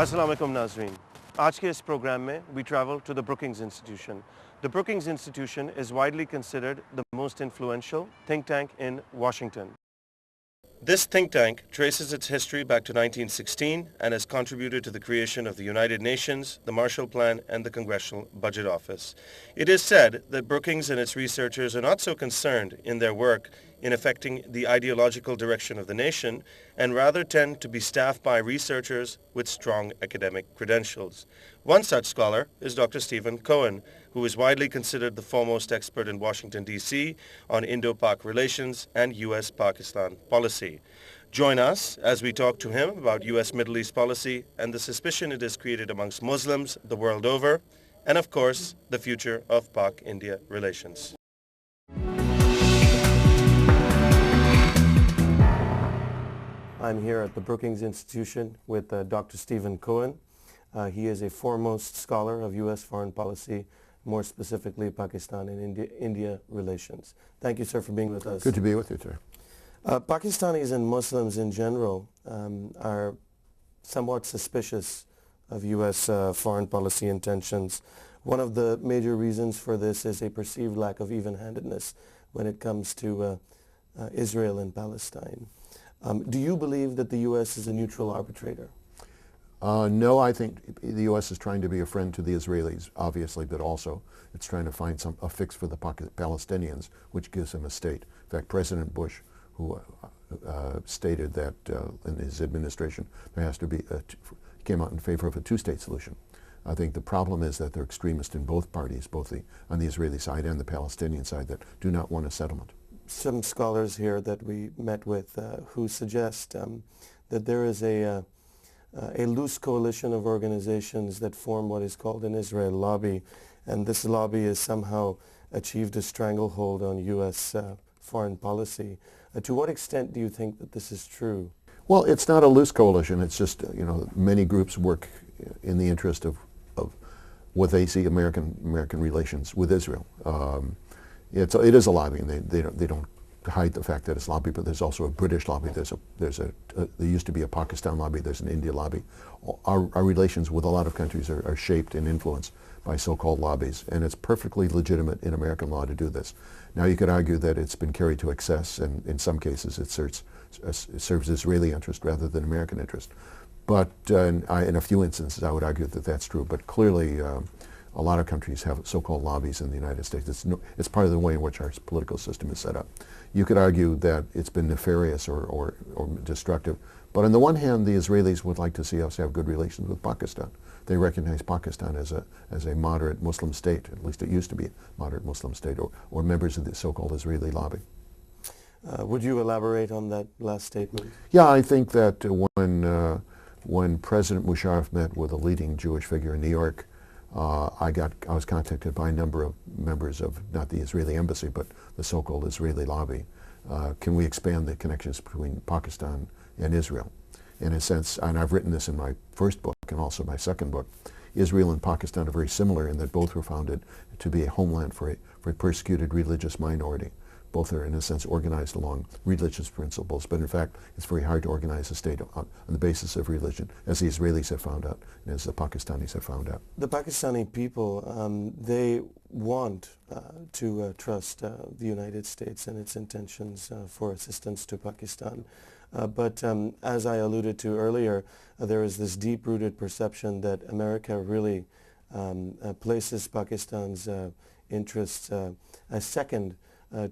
Assalamu alaikum Nazreen. आज के इस program में we travel to the Brookings Institution. The Brookings Institution is widely considered the most influential think tank in Washington. This think tank traces its history back to 1916 and has contributed to the creation of the United Nations, the Marshall Plan, and the Congressional Budget Office. It is said that Brookings and its researchers are not so concerned in their work in affecting the ideological direction of the nation and rather tend to be staffed by researchers with strong academic credentials. One such scholar is Dr. Stephen Cohen, who is widely considered the foremost expert in Washington, D.C. on Indo-Pak relations and U.S.-Pakistan policy. Join us as we talk to him about U.S. Middle East policy and the suspicion it has created amongst Muslims the world over, and of course, the future of Pak-India relations. I'm here at the Brookings Institution with Dr. Stephen Cohen. He is a foremost scholar of U.S. foreign policy, more specifically Pakistan and India relations. Thank you, sir, for being with us. Good to be with you, sir. Pakistanis and Muslims in general are somewhat suspicious of U.S. Foreign policy intentions. One of the major reasons for this is a perceived lack of even-handedness when it comes to Israel and Palestine. Do you believe that the U.S. is a neutral arbitrator? No, I think the U.S. is trying to be a friend to the Israelis, obviously, but also it's trying to find a fix for the Palestinians, which gives them a state. In fact, President Bush, who stated that in his administration there has to be came out in favor of a two-state solution. I think the problem is that there are extremists in both parties, both on the Israeli side and the Palestinian side, that do not want a settlement. Some scholars here that we met with who suggest that there is a loose coalition of organizations that form what is called an Israel lobby, and this lobby has somehow achieved a stranglehold on U.S. Foreign policy. To what extent do you think that this is true? Well, it's not a loose coalition. It's just, many groups work in the interest of what they see American relations with Israel. It is a lobby, and they don't hide the fact that it's lobby, but there's also a British lobby. There used to be a Pakistan lobby. There's an India lobby. Our relations with a lot of countries are shaped and influenced by so-called lobbies, and it's perfectly legitimate in American law to do this. Now, you could argue that it's been carried to excess, and in some cases it serves Israeli interest rather than American interest. But in a few instances, I would argue that that's true. But clearly, a lot of countries have so-called lobbies in the United States. It's part of the way in which our political system is set up. You could argue that it's been nefarious or destructive. But on the one hand, the Israelis would like to see us have good relations with Pakistan. They recognize Pakistan as a moderate Muslim state, at least it used to be a moderate Muslim state, or members of the so-called Israeli lobby. Would you elaborate on that last statement? Yeah, I think that when President Musharraf met with a leading Jewish figure in New York, I was contacted by a number of members of not the Israeli embassy, but the so-called Israeli lobby. Can we expand the connections between Pakistan and Israel? In a sense, and I've written this in my first book and also my second book, Israel and Pakistan are very similar in that both were founded to be a homeland for a persecuted religious minority. Both are, in a sense, organized along religious principles, but in fact, it's very hard to organize a state on the basis of religion, as the Israelis have found out, and as the Pakistanis have found out. The Pakistani people, they want to trust the United States and its intentions for assistance to Pakistan. But as I alluded to earlier, there is this deep-rooted perception that America really places Pakistan's interests as second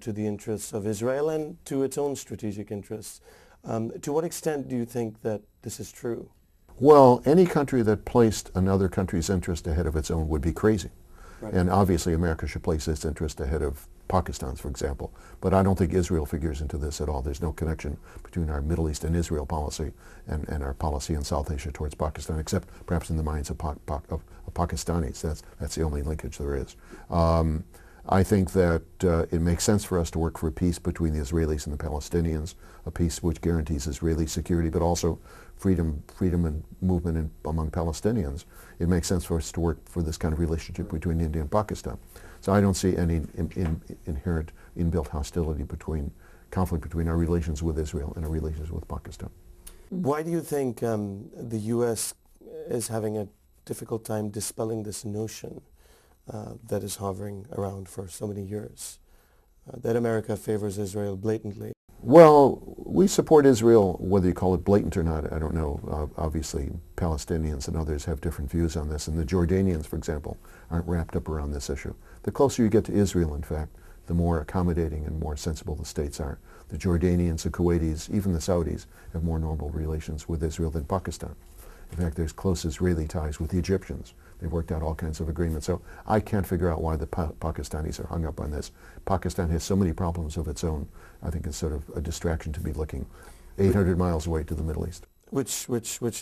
to the interests of Israel and to its own strategic interests. To what extent do you think that this is true? Well, any country that placed another country's interest ahead of its own would be crazy. Right. And obviously America should place its interest ahead of Pakistan's, for example. But I don't think Israel figures into this at all. There's no connection between our Middle East and Israel policy and our policy in South Asia towards Pakistan, except perhaps in the minds of Pakistanis. That's the only linkage there is. I think that it makes sense for us to work for a peace between the Israelis and the Palestinians, a peace which guarantees Israeli security, but also freedom and movement among Palestinians. It makes sense for us to work for this kind of relationship between India and Pakistan. So I don't see any inherent inbuilt hostility conflict between our relations with Israel and our relations with Pakistan. Why do you think the U.S. is having a difficult time dispelling this notion that is hovering around for so many years, that America favors Israel blatantly. Well, we support Israel, whether you call it blatant or not, I don't know. Obviously, Palestinians and others have different views on this, and the Jordanians, for example, aren't wrapped up around this issue. The closer you get to Israel, in fact, the more accommodating and more sensible the states are. The Jordanians, the Kuwaitis, even the Saudis have more normal relations with Israel than Pakistan. In fact, there's close Israeli ties with the Egyptians. They've worked out all kinds of agreements. So I can't figure out why the Pakistanis are hung up on this. Pakistan has so many problems of its own. I think it's sort of a distraction to be looking 800 miles away to the Middle East. Which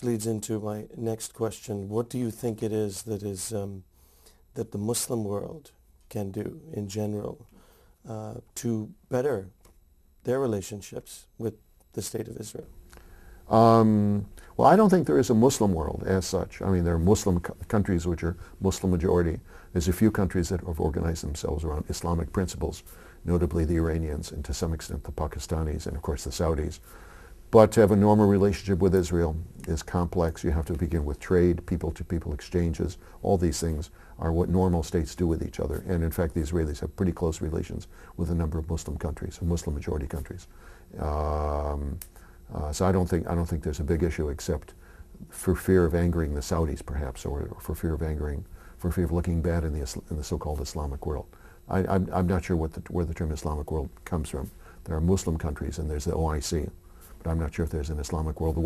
leads into my next question. What do you think it is that that the Muslim world can do in general to better their relationships with the State of Israel? Well, I don't think there is a Muslim world as such. I mean, there are Muslim countries which are Muslim majority. There's a few countries that have organized themselves around Islamic principles, notably the Iranians and to some extent the Pakistanis and of course the Saudis. But to have a normal relationship with Israel is complex. You have to begin with trade, people-to-people exchanges. All these things are what normal states do with each other. And in fact, the Israelis have pretty close relations with a number of Muslim countries, Muslim majority countries. So I don't think there's a big issue except for fear of angering the Saudis, perhaps, or for fear of looking bad in the so-called Islamic world. I'm not sure where the term Islamic world comes from. There are Muslim countries and there's the OIC, but I'm not sure if there's an Islamic world.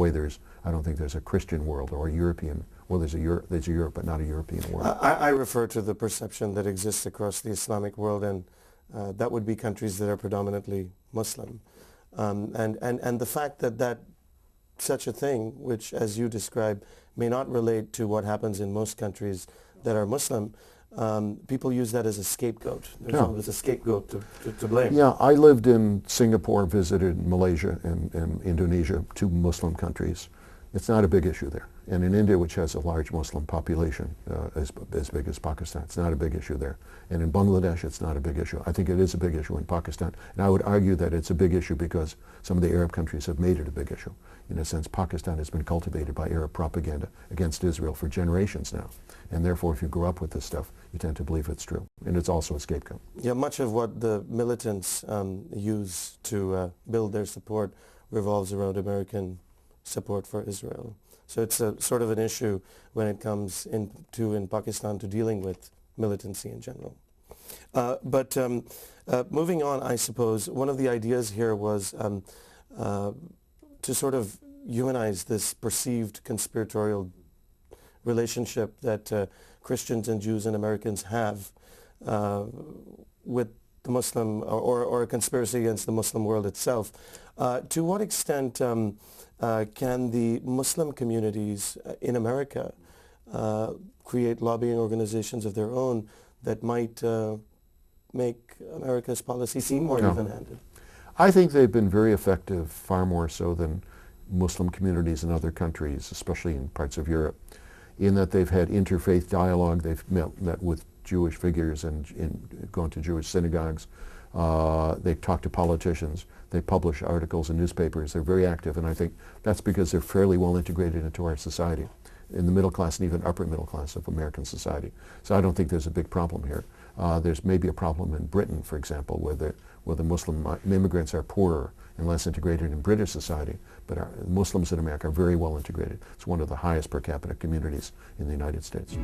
I don't think there's a Christian world or a European. Well, there's a Europe, but not a European world. I refer to the perception that exists across the Islamic world, and that would be countries that are predominantly Muslim. And the fact that such a thing, which as you describe, may not relate to what happens in most countries that are Muslim, people use that as a scapegoat. There's always a scapegoat to blame. Yeah, I lived in Singapore, visited Malaysia and Indonesia, two Muslim countries. It's not a big issue there. And in India, which has a large Muslim population, as big as Pakistan, it's not a big issue there. And in Bangladesh, it's not a big issue. I think it is a big issue in Pakistan. And I would argue that it's a big issue because some of the Arab countries have made it a big issue. In a sense, Pakistan has been cultivated by Arab propaganda against Israel for generations now. And therefore, if you grow up with this stuff, you tend to believe it's true. And it's also a scapegoat. Yeah, much of what the militants use to build their support revolves around American support for Israel. So it's a sort of an issue when it comes in Pakistan to dealing with militancy in general. But moving on, I suppose, one of the ideas here was to sort of humanize this perceived conspiratorial relationship that Christians and Jews and Americans have with the Muslim, or a conspiracy against the Muslim world itself. To what extent can the Muslim communities in America create lobbying organizations of their own that might make America's policy seem more even-handed? I think they've been very effective, far more so than Muslim communities in other countries, especially in parts of Europe, in that they've had interfaith dialogue. They've met with Jewish figures and gone to Jewish synagogues. They talk to politicians. They publish articles in newspapers. They're very active, and I think that's because they're fairly well integrated into our society, in the middle class and even upper middle class of American society. So I don't think there's a big problem here. There's maybe a problem in Britain, for example, where the Muslim immigrants are poorer and less integrated in British society, but our Muslims in America are very well integrated. It's one of the highest per capita communities in the United States.